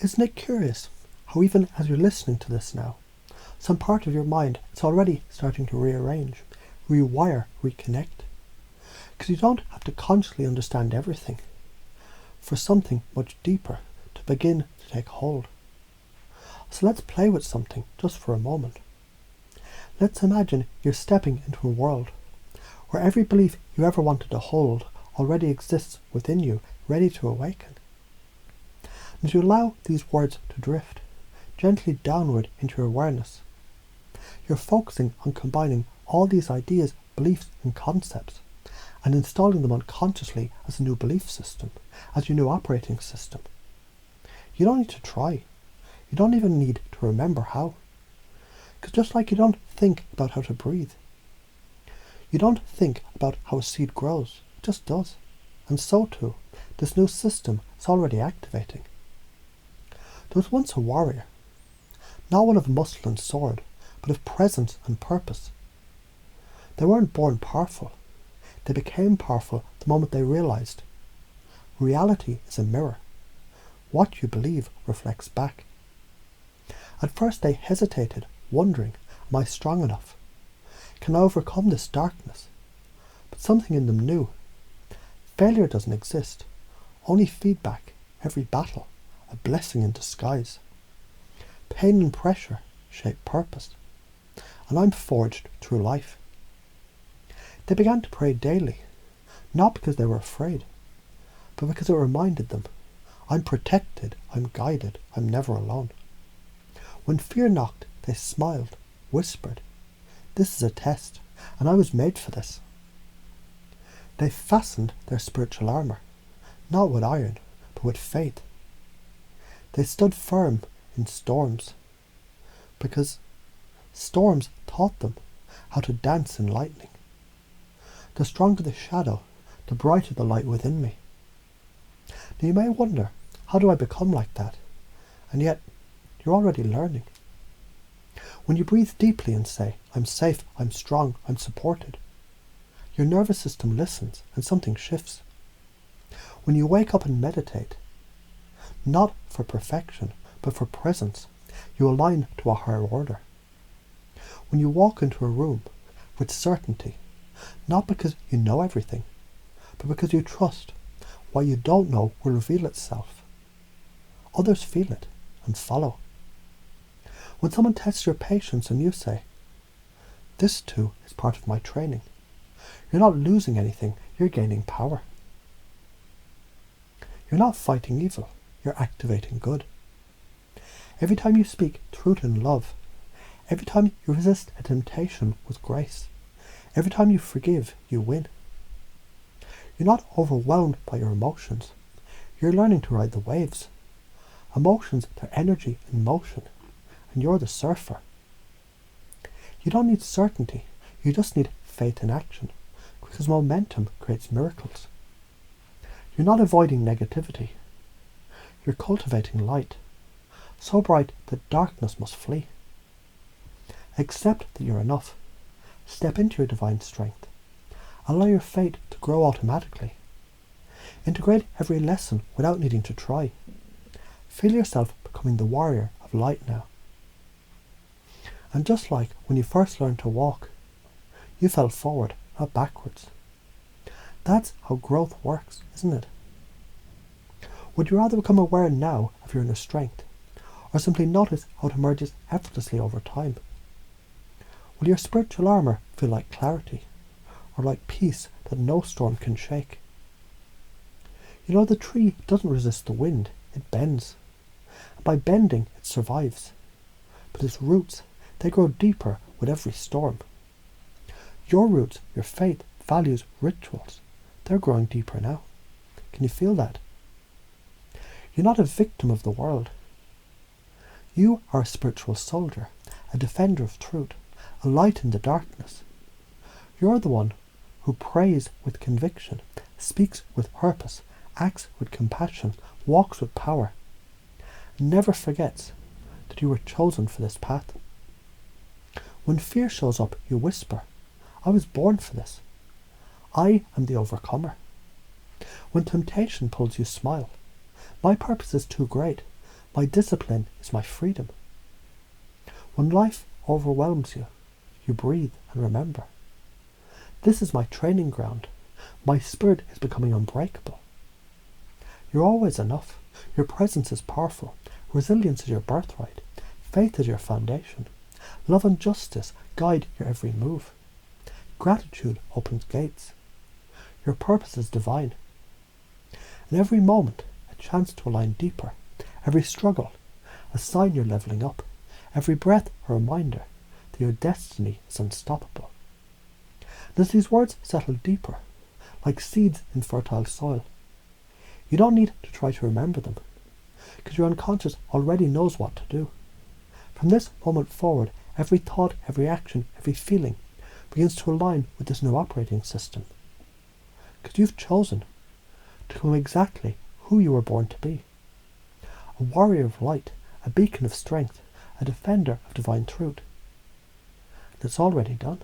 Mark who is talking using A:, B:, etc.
A: Isn't it curious how even as you're listening to this now, some part of your mind is already starting to rearrange, rewire, reconnect? Because you don't have to consciously understand everything for something much deeper to begin to take hold. So let's play with something just for a moment. Let's imagine you're stepping into a world where every belief you ever wanted to hold already exists within you, ready to awaken. And you allow these words to drift gently downward into your awareness. You're focusing on combining all these ideas, beliefs and concepts and installing them unconsciously as a new belief system, as your new operating system. You don't need to try. You don't even need to remember how. Because just like you don't think about how to breathe, you don't think about how a seed grows, it just does. And so too, this new system is already activating. There was once a warrior, not one of muscle and sword, but of presence and purpose. They weren't born powerful. They became powerful the moment they realized reality is a mirror. What you believe reflects back. At first they hesitated, wondering, am I strong enough? Can I overcome this darkness? But something in them knew. Failure doesn't exist, only feedback, every battle, a blessing in disguise. Pain and pressure shape purpose, and I'm forged through life. They began to pray daily, not because they were afraid, but because it reminded them, I'm protected, I'm guided, I'm never alone. When fear knocked, they smiled, whispered, this is a test, and I was made for this. They fastened their spiritual armour, not with iron, but with faith. They stood firm in storms, because storms taught them how to dance in lightning. The stronger the shadow, the brighter the light within me. Now you may wonder, how do I become like that? And yet, you're already learning. When you breathe deeply and say, I'm safe, I'm strong, I'm supported, your nervous system listens and something shifts. When you wake up and meditate, not for perfection, but for presence, you align to a higher order. When you walk into a room with certainty, not because you know everything, but because you trust what you don't know will reveal itself. Others feel it and follow. When someone tests your patience and you say, this too is part of my training, you're not losing anything, you're gaining power. You're not fighting evil, you're activating good. Every time you speak truth in love, every time you resist a temptation with grace, every time you forgive, you win. You're not overwhelmed by your emotions. You're learning to ride the waves. Emotions, they're energy in motion, and you're the surfer. You don't need certainty, you just need faith in action, because momentum creates miracles. You're not avoiding negativity. You're cultivating light, so bright that darkness must flee. Accept that you're enough. Step into your divine strength. Allow your faith to grow automatically. Integrate every lesson without needing to try. Feel yourself becoming the warrior of light now. And just like when you first learned to walk, you fell forward, not backwards. That's how growth works, isn't it? Would you rather become aware now of your inner strength, or simply notice how it emerges effortlessly over time? Will your spiritual armour feel like clarity, or like peace that no storm can shake? You know, the tree doesn't resist the wind, it bends. And by bending, it survives. But its roots, they grow deeper with every storm. Your roots, your faith, values, rituals, they're growing deeper now. Can you feel that? You're not a victim of the world. You are a spiritual soldier, a defender of truth, a light in the darkness. You're the one who prays with conviction, speaks with purpose, acts with compassion, walks with power, and never forgets that you were chosen for this path. When fear shows up, you whisper, I was born for this. I am the overcomer. When temptation pulls you, smile. My purpose is too great. My discipline is my freedom. When life overwhelms you, you breathe and remember. This is my training ground. My spirit is becoming unbreakable. You're always enough. Your presence is powerful. Resilience is your birthright. Faith is your foundation. Love and justice guide your every move. Gratitude opens gates. Your purpose is divine. In every moment, a chance to align deeper. Every struggle, a sign you're leveling up. Every breath, a reminder that your destiny is unstoppable. And as these words settle deeper, like seeds in fertile soil, you don't need to try to remember them, because your unconscious already knows what to do. From this moment forward, every thought, every action, every feeling begins to align with this new operating system. Because you've chosen to become exactly who you were born to be. A warrior of light, a beacon of strength, a defender of divine truth. And it's already done.